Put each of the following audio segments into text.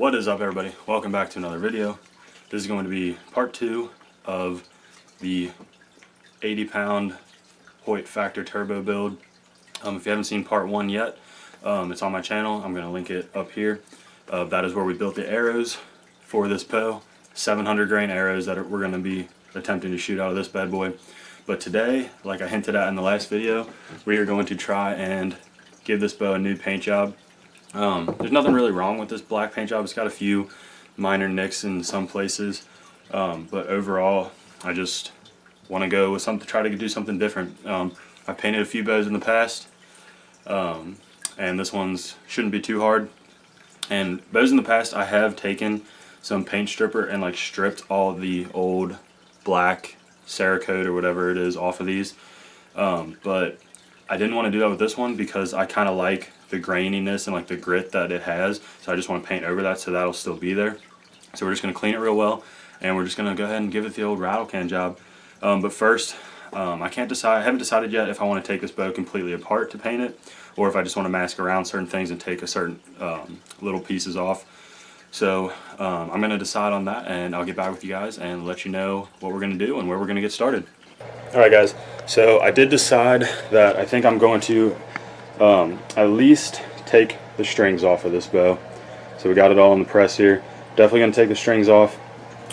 What is up, everybody? Welcome back to another video. This is going to be part 2 of the 80-pound Hoyt Faktor Turbo build. If you haven't seen part 1 yet, it's on my channel. I'm going to link it up here. That is where we built the arrows for this bow. 700 grain arrows that we're going to be attempting to shoot out of this bad boy. But today, like I hinted at in the last video, we are going to try and give this bow a new paint job. There's nothing really wrong with this black paint job. It's got a few minor nicks in some places, but overall I just want to go with something, try to do something different. I've painted a few bows in the past, and this one's shouldn't be too hard. And bows in the past, I have taken some paint stripper and like stripped all the old black Cerakote or whatever it is off of these, but I didn't want to do that with this one because I kind of like the graininess and like the grit that it has, so I just want to paint over that so that'll still be there. So we're just going to clean it real well, and we're just going to go ahead and give it the old rattle can job. But first, I haven't decided yet if I want to take this bow completely apart to paint it, or if I just want to mask around certain things and take a certain little pieces off. So I'm going to decide on that, and I'll get back with you guys and let you know what we're going to do and where we're going to get started. Alright guys, so I did decide that I think I'm going to at least take the strings off of this bow. So we got it all in the press here. Definitely going to take the strings off.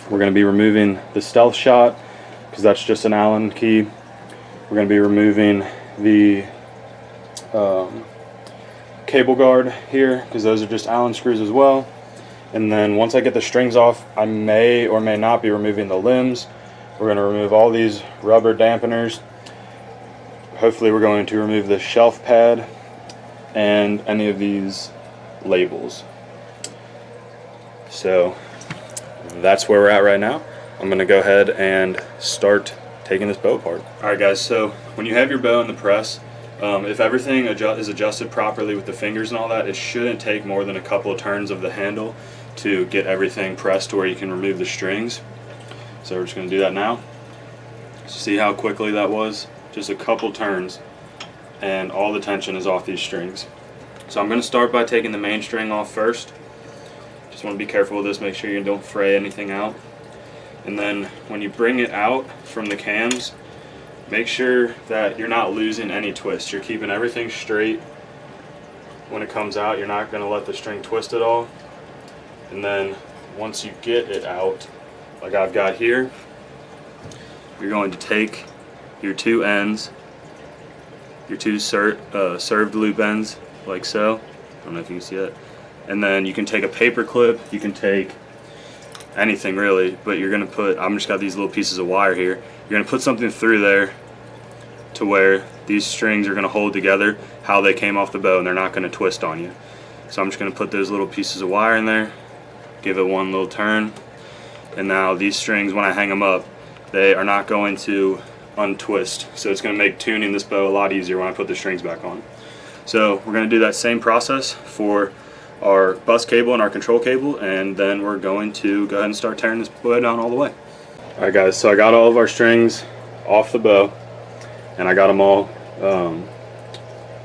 We're going to be removing the stealth shot because that's just an Allen key. We're going to be removing the cable guard here because those are just Allen screws as well. And then once I get the strings off, I may or may not be removing the limbs. We're going to remove all these rubber dampeners. Hopefully we're going to remove the shelf pad and any of these labels. So that's where we're at right now. I'm going to go ahead and start taking this bow apart. Alright guys, so when you have your bow in the press, if everything is adjusted properly with the fingers and all that, it shouldn't take more than a couple of turns of the handle to get everything pressed to where you can remove the strings. So we're just going to do that now. See how quickly that was? Just a couple turns and all the tension is off these strings. So I'm going to start by taking the main string off first. Just want to be careful with this, make sure you don't fray anything out. And then when you bring it out from the cams, make sure that you're not losing any twist. You're keeping everything straight when it comes out. You're not going to let the string twist at all. And then once you get it out, like I've got here, you're going to take your two ends, your two served loop ends, like so. I don't know if you can see it. And then you can take a paper clip, you can take anything really, but you're going to put, I'm just got these little pieces of wire here. You're going to put something through there to where these strings are going to hold together how they came off the bow, and they're not going to twist on you. So I'm just going to put those little pieces of wire in there, give it one little turn. And now these strings, when I hang them up, they are not going to untwist. So it's going to make tuning this bow a lot easier when I put the strings back on. So we're going to do that same process for our bus cable and our control cable, and then we're going to go ahead and start tearing this bow down all the way. Alright guys, so I got all of our strings off the bow, and I got them all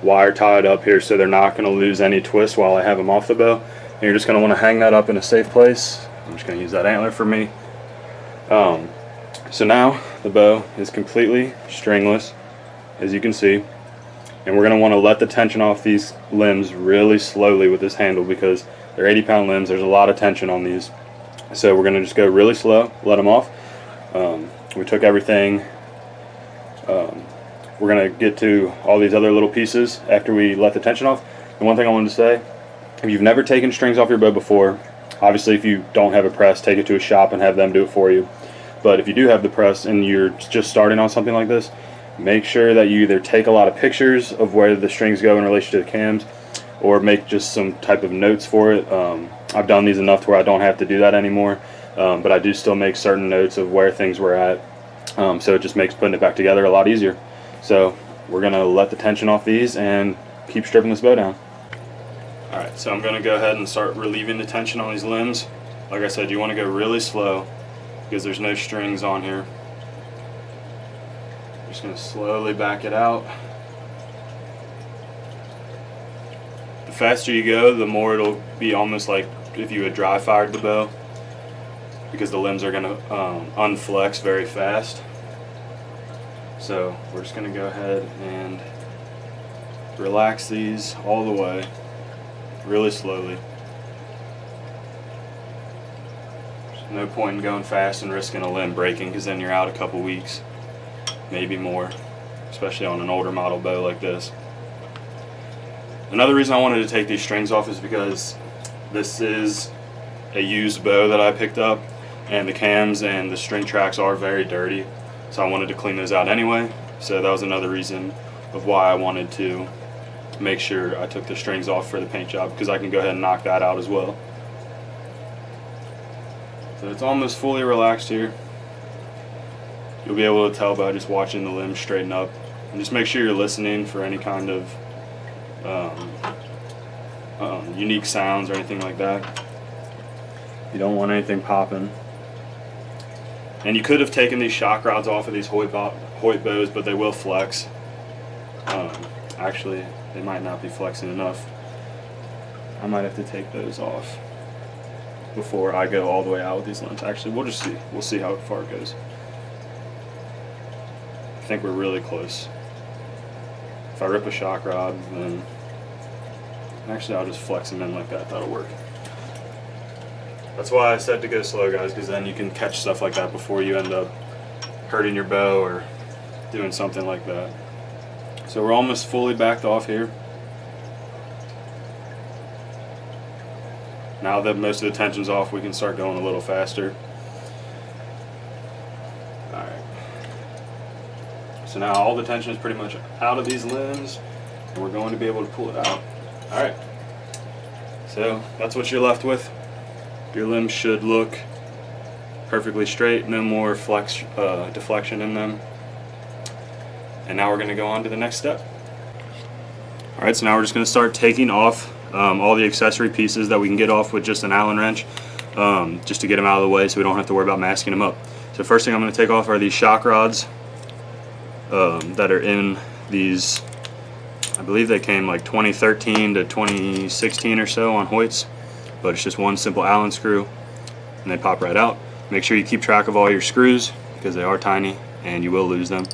wire tied up here so they're not going to lose any twist while I have them off the bow. And you're just going to want to hang that up in a safe place. I'm just going to use that antler for me. So now the bow is completely stringless, as you can see, and we're going to want to let the tension off these limbs really slowly with this handle because they're 80-pound limbs. There's a lot of tension on these, so we're going to just go really slow, let them off. We took everything. We're going to get to all these other little pieces after we let the tension off. And one thing I wanted to say, if you've never taken strings off your bow before, obviously if you don't have a press, take it to a shop and have them do it for you. But if you do have the press and you're just starting on something like this, make sure that you either take a lot of pictures of where the strings go in relation to the cams, or make just some type of notes for it. I've done these enough to where I don't have to do that anymore, but I do still make certain notes of where things were at, so it just makes putting it back together a lot easier. So we're going to let the tension off these and keep stripping this bow down. Alright, so I'm going to go ahead and start relieving the tension on these limbs. Like I said, you want to go really slow because there's no strings on here. Just going to slowly back it out. The faster you go, the more it'll be almost like if you had dry fired the bow, because the limbs are going to unflex very fast. So we're just going to go ahead and relax these all the way, really slowly. There's no point in going fast and risking a limb breaking, because then you're out a couple weeks, maybe more, especially on an older model bow like this. Another reason I wanted to take these strings off is because this is a used bow that I picked up, and the cams and the string tracks are very dirty, so I wanted to clean those out anyway. So that was another reason of why I wanted to make sure I took the strings off for the paint job, because I can go ahead and knock that out as well. So it's almost fully relaxed here. You'll be able to tell by just watching the limbs straighten up, and just make sure you're listening for any kind of unique sounds or anything like that. You don't want anything popping. And you could have taken these shock rods off of these Hoyt bows, but they will flex. Actually, they might not be flexing enough. I might have to take those off before I go all the way out with these limbs. Actually, we'll just see. We'll see how far it goes. I think we're really close. If I rip a shock rod, then actually I'll just flex them in like that. That'll work. That's why I said to go slow, guys, because then you can catch stuff like that before you end up hurting your bow or doing something like that. So we're almost fully backed off here. Now that most of the tension's off, we can start going a little faster. Alright. So now all the tension is pretty much out of these limbs, and we're going to be able to pull it out. Alright. So that's what you're left with. Your limbs should look perfectly straight, no more deflection in them. And now we're going to go on to the next step. Alright, so now we're just going to start taking off all the accessory pieces that we can get off with just an Allen wrench, just to get them out of the way so we don't have to worry about masking them up. So first thing I'm going to take off are these shock rods that are in these, I believe they came like 2013 to 2016 or so on Hoyts, but it's just one simple Allen screw and they pop right out. Make sure you keep track of all your screws because they are tiny and you will lose them.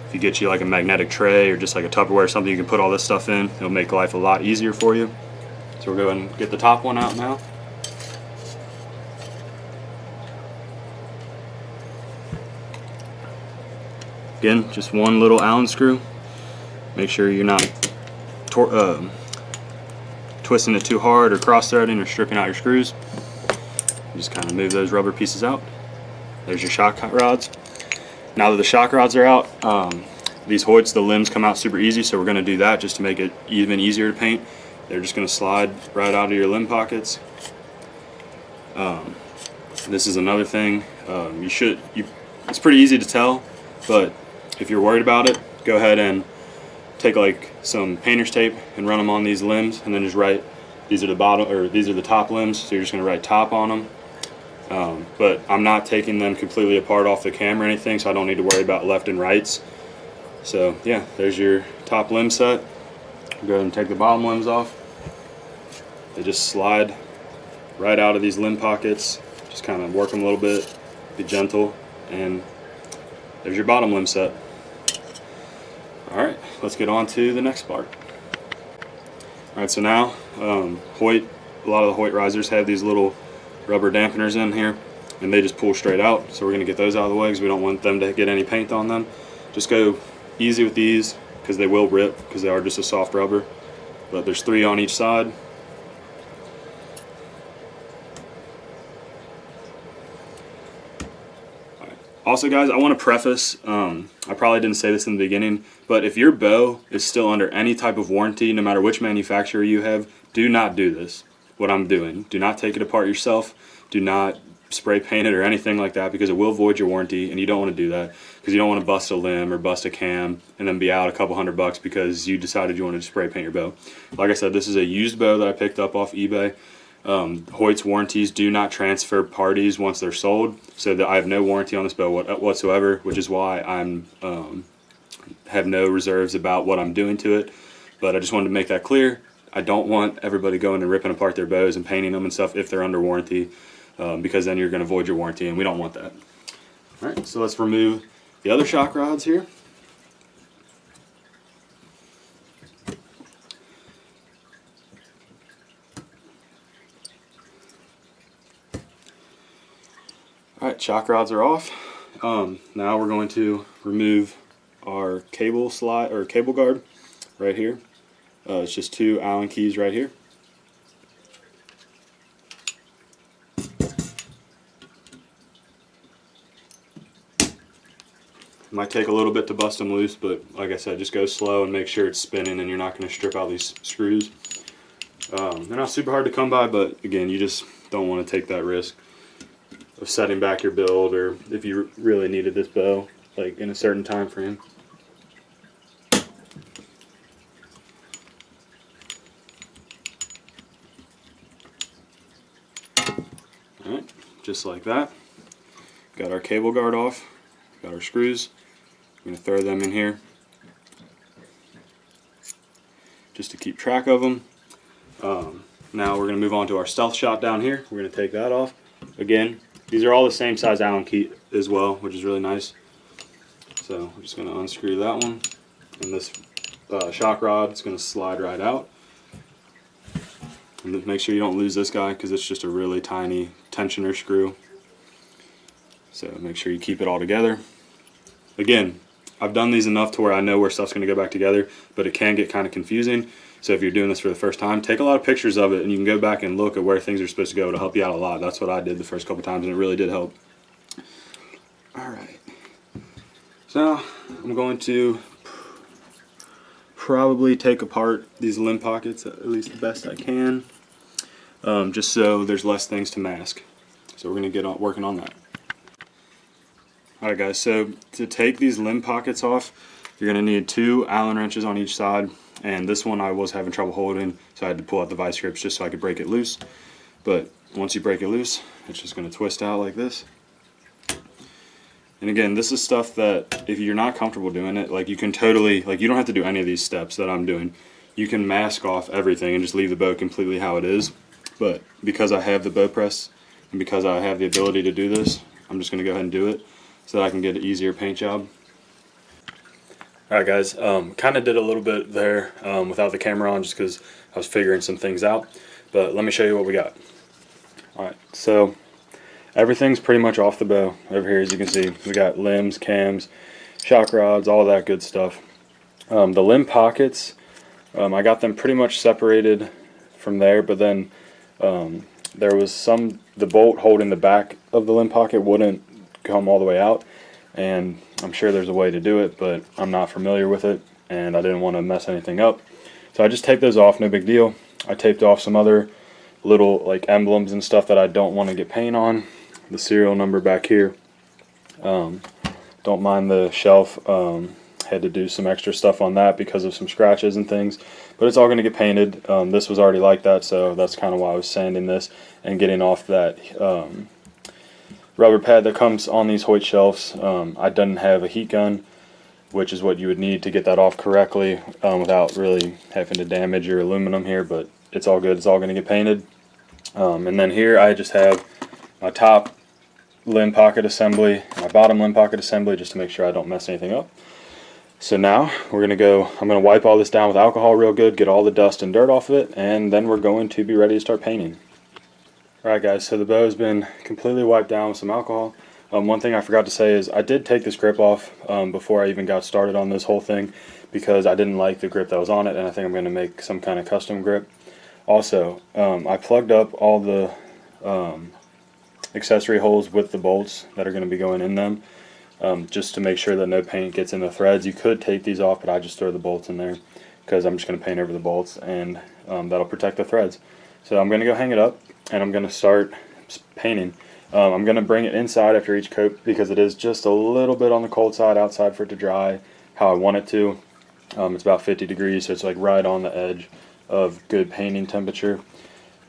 If you get you like a magnetic tray or just like a Tupperware or something you can put all this stuff in, it'll make life a lot easier for you. So we're going to get the top one out now. Again, just one little Allen screw. Make sure you're not twisting it too hard or cross-threading or stripping out your screws. Just kind of move those rubber pieces out. There's your shock rods. Now that the shock rods are out, these Hoyts, the limbs come out super easy, so we're going to do that just to make it even easier to paint. They're just going to slide right out of your limb pockets. This is another thing. It's pretty easy to tell, but if you're worried about it, go ahead and take like some painter's tape and run them on these limbs, and then just write, these are the bottom, or these are the top limbs, so you're just going to write top on them. But I'm not taking them completely apart off the cam or anything, so I don't need to worry about left and rights. So yeah, there's your top limb set. Go ahead and take the bottom limbs off. They just slide right out of these limb pockets. Just kind of work them a little bit, be gentle, and there's your bottom limb set. Alright, let's get on to the next part. Alright, so now Hoyt, a lot of the Hoyt risers have these little rubber dampeners in here, and they just pull straight out, so we're going to get those out of the way because we don't want them to get any paint on them. Just go easy with these because they will rip because they are just a soft rubber, but there's 3 on each side. Also guys, I want to preface, I probably didn't say this in the beginning, but if your bow is still under any type of warranty, no matter which manufacturer you have, do not do this, what I'm doing. Do not take it apart yourself. Do not spray paint it or anything like that, because it will void your warranty, and you don't want to do that because you don't want to bust a limb or bust a cam and then be out a couple $100 because you decided you wanted to spray paint your bow. Like I said, this is a used bow that I picked up off eBay. Hoyt's warranties do not transfer parties once they're sold, so that I have no warranty on this bow whatsoever, which is why I'm have no reserves about what I'm doing to it. But I just wanted to make that clear. I don't want everybody going and ripping apart their bows and painting them and stuff if they're under warranty, because then you're going to void your warranty, and we don't want that. Alright, so let's remove the other shock rods here. Alright, shock rods are off. Now we're going to remove our cable slide or cable guard right here. It's just 2 Allen keys right here. Might take a little bit to bust them loose, but like I said, just go slow and make sure it's spinning and you're not going to strip out these screws. They're not super hard to come by, but again, you just don't want to take that risk of setting back your build, or if you really needed this bow like in a certain time frame. Alright, just like that. Got our cable guard off, got our screws. I'm going to throw them in here just to keep track of them. Now we're going to move on to our stealth shot down here. We're going to take that off. Again, these are all the same size Allen key as well, which is really nice. So I'm just going to unscrew that one, and this shock rod is going to slide right out. And make sure you don't lose this guy because it's just a really tiny tensioner screw. So make sure you keep it all together. Again, I've done these enough to where I know where stuff's going to go back together, but it can get kind of confusing. So if you're doing this for the first time, take a lot of pictures of it and you can go back and look at where things are supposed to go. It'll help you out a lot. That's what I did the first couple times, and it really did help. Alright, so I'm going to probably take apart these limb pockets at least the best I can, just so there's less things to mask. So we're going to get on working on that. Alright guys, so to take these limb pockets off, you're going to need 2 Allen wrenches on each side, and this one I was having trouble holding, so I had to pull out the vice grips just so I could break it loose. But once you break it loose, it's just going to twist out like this. And again, this is stuff that if you're not comfortable doing it, like you can totally, like you don't have to do any of these steps that I'm doing. You can mask off everything and just leave the bow completely how it is. But because I have the bow press and because I have the ability to do this, I'm just going to go ahead and do it so that I can get an easier paint job. Alright guys, kind of did a little bit there without the camera on just because I was figuring some things out. But let me show you what we got. Alright, so everything's pretty much off the bow over here. As you can see, we got limbs, cams, shock rods, all that good stuff. The limb pockets, I got them pretty much separated from there, but then there was the bolt holding the back of the limb pocket wouldn't come all the way out, and I'm sure there's a way to do it, but I'm not familiar with it and I didn't want to mess anything up, so I just taped those off. No big deal. I taped off some other little like emblems and stuff that I don't want to get paint on. The serial number back here, don't mind the shelf. Had to do some extra stuff on that because of some scratches and things, but it's all going to get painted. This was already like that, so that's kind of why I was sanding this and getting off that rubber pad that comes on these Hoyt shelves. I didn't have a heat gun, which is what you would need to get that off correctly without really having to damage your aluminum here, but it's all good. It's all going to get painted. And then here I just have my top limb pocket assembly, my bottom limb pocket assembly, just to make sure I don't mess anything up. So now we're going to go, I'm going to wipe all this down with alcohol real good, get all the dust and dirt off of it, and then we're going to be ready to start painting. Alright guys, so the bow has been completely wiped down with some alcohol. One thing I forgot to say is I did take this grip off before I even got started on this whole thing because I didn't like the grip that was on it, and I think I'm going to make some kind of custom grip. Also, I plugged up all the accessory holes with the bolts that are going to be going in them, just to make sure that no paint gets in the threads. You could take these off, but I just throw the bolts in there because I'm just going to paint over the bolts, and that'll protect the threads. So I'm going to go hang it up and I'm going to start painting. I'm going to bring it inside after each coat because it is just a little bit on the cold side outside for it to dry how I want it to. It's about 50 degrees, so it's like right on the edge of good painting temperature.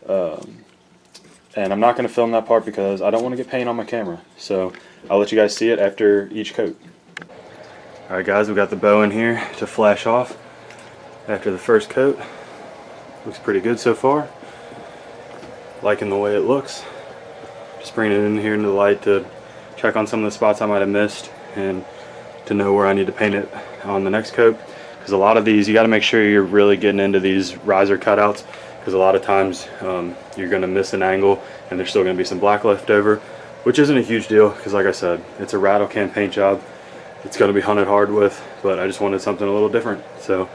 And I'm not going to film that part because I don't want to get paint on my camera. So I'll let you guys see it after each coat. Alright guys, we got the bow in here to flash off after the first coat. Looks pretty good so far. Liking the way it looks. Just bringing it in here into the light to check on some of the spots I might have missed and to know where I need to paint it on the next coat. Because a lot of these, you got to make sure you're really getting into these riser cutouts, because a lot of times you're going to miss an angle and there's still going to be some black left over, which isn't a huge deal because, like I said, it's a rattle can paint job. It's going to be hunted hard with, but I just wanted something a little different. So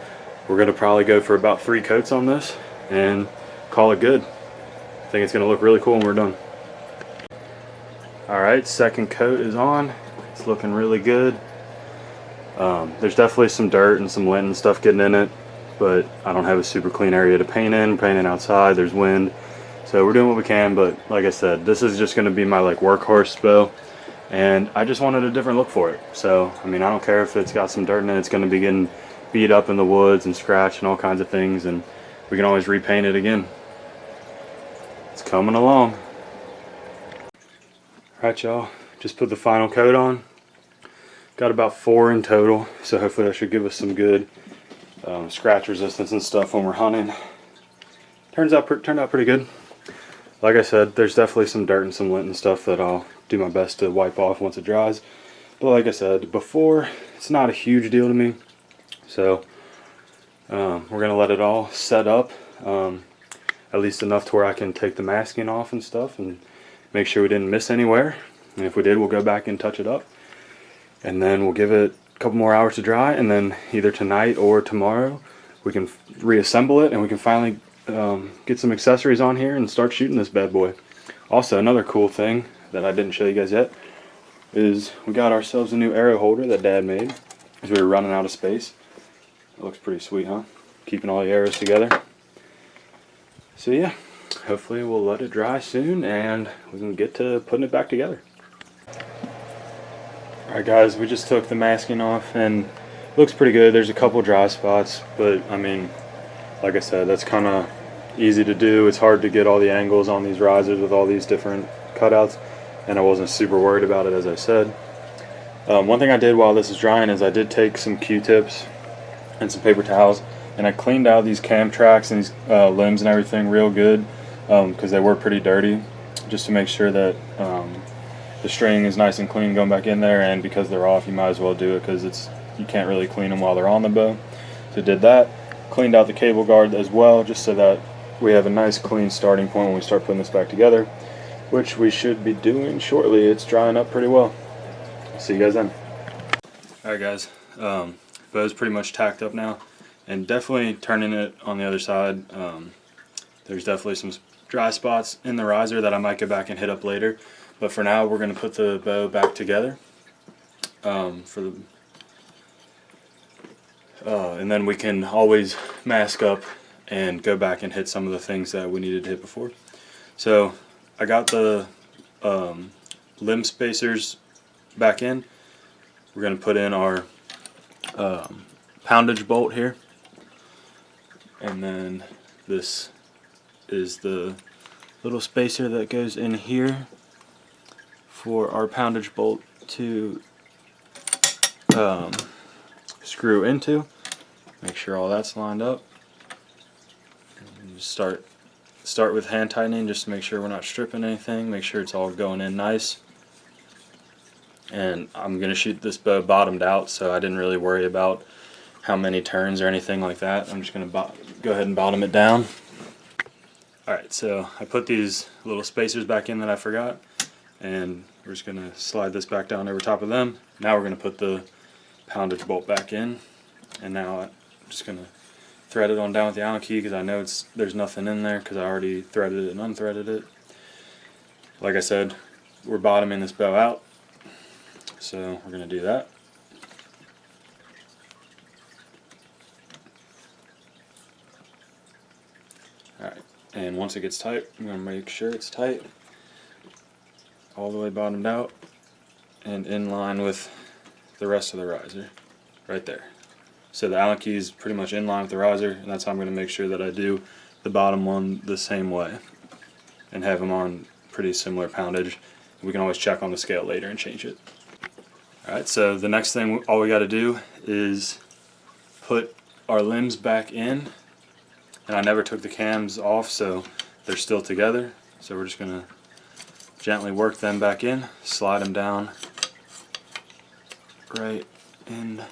we're going to probably go for about 3 coats on this and call it good. I think it's going to look really cool when we're done. Alright, second coat is on. It's looking really good. There's definitely some dirt and some lint and stuff getting in it, but I don't have a super clean area to paint in. Painting outside, there's wind, so we're doing what we can. But like I said, this is just going to be my workhorse bow, and I just wanted a different look for it. So I mean, I don't care if it's got some dirt in it. It's going to be getting beat up in the woods and scratched and all kinds of things, and we can always repaint it again. It's coming along. Alright y'all, just put the final coat on. Got about 4 in total, so hopefully that should give us some good scratch resistance and stuff when we're hunting. Turned out pretty good. Like I said, there's definitely some dirt and some lint and stuff that I'll do my best to wipe off once it dries. But like I said before, it's not a huge deal to me. So we're gonna let it all set up, at least enough to where I can take the masking off and stuff and make sure we didn't miss anywhere. And if we did, we'll go back and touch it up. And then we'll give it a couple more hours to dry, and then either tonight or tomorrow we can reassemble it and we can finally get some accessories on here and start shooting this bad boy. Also, another cool thing that I didn't show you guys yet is we got ourselves a new arrow holder that Dad made because we were running out of space. It looks pretty sweet, huh? Keeping all the arrows together. So yeah, hopefully we'll let it dry soon and we can get to putting it back together. Alright guys, we just took the masking off and it looks pretty good. There's a couple dry spots, but I mean, like I said, that's kind of easy to do. It's hard to get all the angles on these risers with all these different cutouts, and I wasn't super worried about it, as I said. One thing I did while this is drying is I did take some Q-tips and some paper towels, and I cleaned out these cam tracks and these limbs and everything real good, because they were pretty dirty, just to make sure that the string is nice and clean going back in there. And because they're off, you might as well do it because you can't really clean them while they're on the bow. So did that, cleaned out the cable guard as well, just so that we have a nice clean starting point when we start putting this back together, which we should be doing shortly. It's drying up pretty well. See you guys then. Alright guys, bow's pretty much tacked up now, and definitely turning it on the other side. There's definitely some dry spots in the riser that I might go back and hit up later. But for now, we're going to put the bow back together, and then we can always mask up and go back and hit some of the things that we needed to hit before. So I got the limb spacers back in. We're going to put in our poundage bolt here, and then this is the little spacer that goes in here for our poundage bolt to screw into. Make sure all that's lined up. And just start with hand tightening just to make sure we're not stripping anything. Make sure it's all going in nice. And I'm going to shoot this bow bottomed out, so I didn't really worry about how many turns or anything like that. I'm just going to go ahead and bottom it down. Alright, so I put these little spacers back in that I forgot, and we're just going to slide this back down over top of them. Now we're going to put the poundage bolt back in, and now I'm just going to thread it on down with the Allen key because I know there's nothing in there because I already threaded it and unthreaded it. Like I said, we're bottoming this bow out, so we're going to do that. Alright, and once it gets tight, I'm going to make sure it's tight, all the way bottomed out and in line with the rest of the riser, right there. So the Allen key is pretty much in line with the riser, and that's how I'm going to make sure that I do the bottom one the same way and have them on pretty similar poundage. We can always check on the scale later and change it. Alright, so the next thing all we got to do is put our limbs back in and I never took the cams off, so they're still together. So we're just gonna gently work them back in, slide them down right in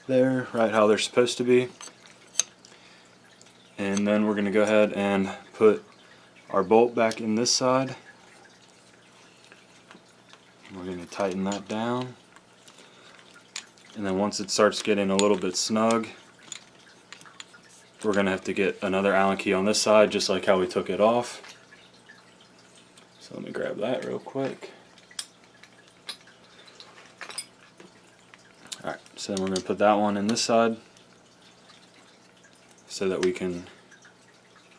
there, right how they're supposed to be. And then we're gonna go ahead and put our bolt back in this side. We're gonna tighten that down. And then once it starts getting a little bit snug, we're going to have to get another Allen key on this side, just like how we took it off. So let me grab that real quick. Alright, so then we're going to put that one in this side so that we can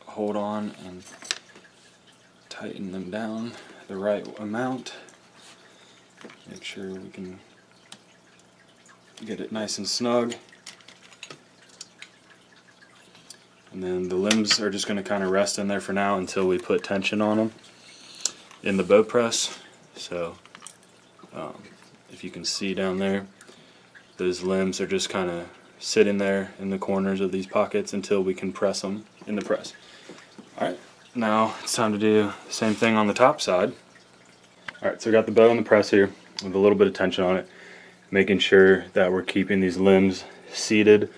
hold on and tighten them down the right amount. Make sure we can get it nice and snug. And then the limbs are just going to kind of rest in there for now until we put tension on them in the bow press. So if you can see down there, those limbs are just kind of sitting there in the corners of these pockets until we can press them in the press. Alright, now it's time to do the same thing on the top side. Alright, so we got the bow in the press here with a little bit of tension on it, making sure that we're keeping these limbs seated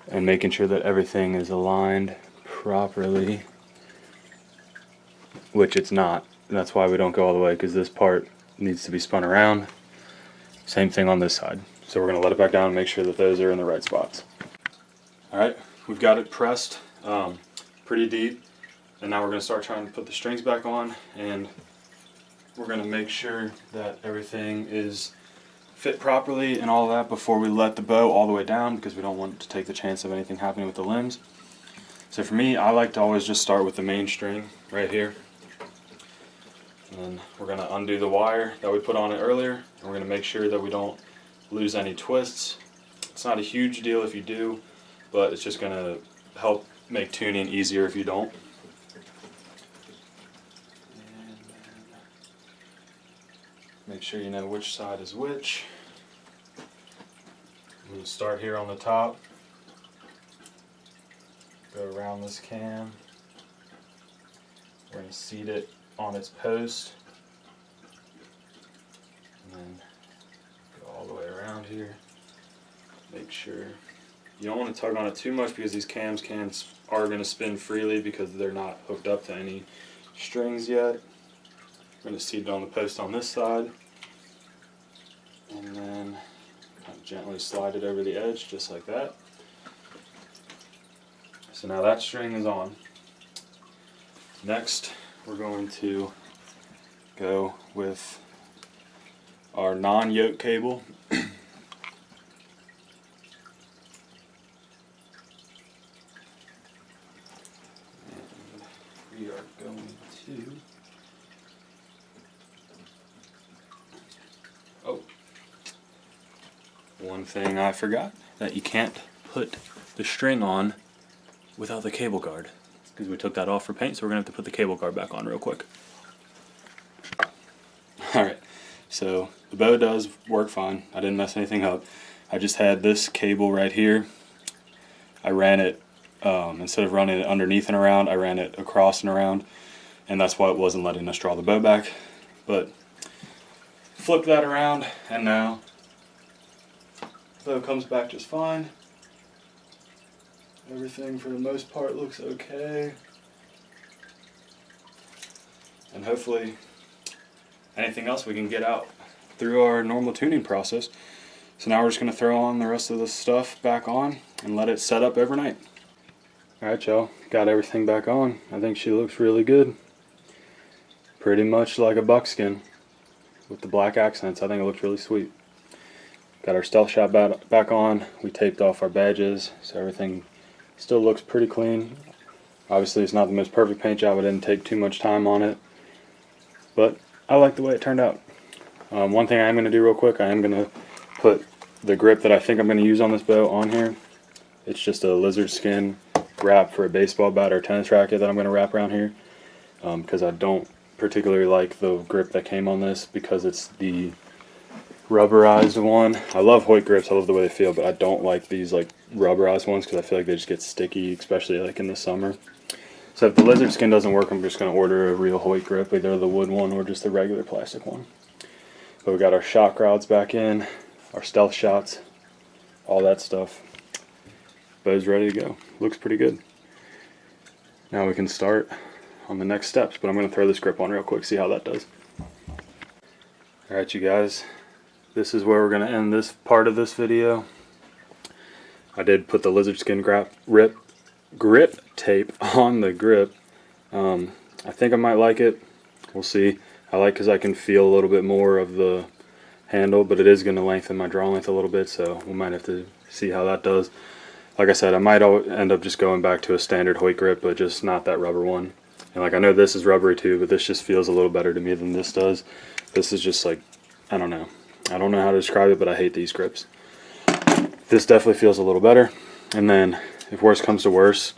and making sure that everything is aligned properly, which it's not. And that's why we don't go all the way, because this part needs to be spun around. Same thing on this side. So we're going to let it back down and make sure that those are in the right spots. Alright, we've got it pressed pretty deep, and now we're going to start trying to put the strings back on, and we're going to make sure that everything is fit properly and all that before we let the bow all the way down, because we don't want to take the chance of anything happening with the limbs. So for me, I like to always just start with the main string right here. And then we're going to undo the wire that we put on it earlier, and we're going to make sure that we don't lose any twists. It's not a huge deal if you do, but it's just going to help make tuning easier if you don't. Make sure you know which side is which. I'm going to start here on the top, go around this cam. We're going to seat it on its post, and then go all the way around here. Make sure you don't want to tug on it too much, because these cams are going to spin freely because they're not hooked up to any strings yet. We're going to seat it on the post on this side, and then kind of gently slide it over the edge just like that. So now that string is on. Next, we're going to go with our non-yoke cable. And we are going to one thing I forgot, that you can't put the string on without the cable guard, because we took that off for paint, so we're going to have to put the cable guard back on real quick. Alright, so the bow does work fine. I didn't mess anything up. I just had this cable right here. I ran it, instead of running it underneath and around, I ran it across and around, and that's why it wasn't letting us draw the bow back. But flip that around, and now the bow comes back just fine. Everything for the most part looks okay. And hopefully anything else we can get out through our normal tuning process. So now we're just going to throw on the rest of the stuff back on and let it set up overnight. Alright y'all, got everything back on. I think she looks really good. Pretty much like a buckskin with the black accents. I think it looks really sweet. Got our stealth shot back on. We taped off our badges, so everything still looks pretty clean. Obviously it's not the most perfect paint job. I didn't take too much time on it, but I like the way it turned out. One thing I am going to do real quick, I am going to put the grip that I think I'm going to use on this bow on here. It's just a lizard skin wrap for a baseball bat or tennis racket that I'm going to wrap around here, because I don't particularly like the grip that came on this, because it's the rubberized one. I love Hoyt grips, I love the way they feel, but I don't like these like rubberized ones because I feel like they just get sticky, especially like in the summer. So if the lizard skin doesn't work, I'm just going to order a real Hoyt grip, either the wood one or just the regular plastic one. But we got our shock rods back in, our stealth shots, all that stuff. Bow's ready to go. Looks pretty good. Now we can start on the next steps, but I'm going to throw this grip on real quick, see how that does. Alright you guys, this is where we're going to end this part of this video. I did put the lizard skin grip tape on the grip. I think I might like it. We'll see. I like because I can feel a little bit more of the handle, but it is going to lengthen my draw length a little bit, so we might have to see how that does. Like I said, I might end up just going back to a standard Hoyt grip, but just not that rubber one. And like I know this is rubbery too, but this just feels a little better to me than this does. This is just like, I don't know how to describe it, but I hate these grips. This definitely feels a little better. And then if worse comes to worse,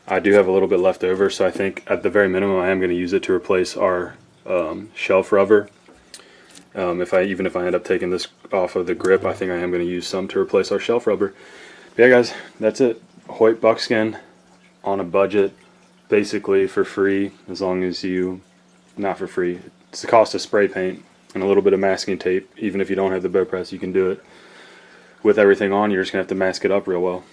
I do have a little bit left over, so I think at the very minimum I am going to use it to replace our shelf rubber. Even if I end up taking this off of the grip, I think I am going to use some to replace our shelf rubber. But yeah guys, that's it. Hoyt Buckskin on a budget, basically for free, as long as you, not for free, it's the cost of spray paint and a little bit of masking tape. Even if you don't have the bow press, you can do it. With everything on, you're just going to have to mask it up real well.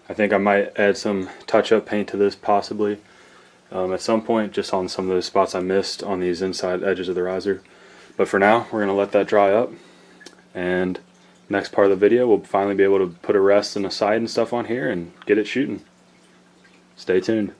I think I might add some touch-up paint to this possibly at some point, just on some of those spots I missed on these inside edges of the riser. But for now, we're going to let that dry up, and next part of the video we'll finally be able to put a rest and a sight and stuff on here and get it shooting. Stay tuned.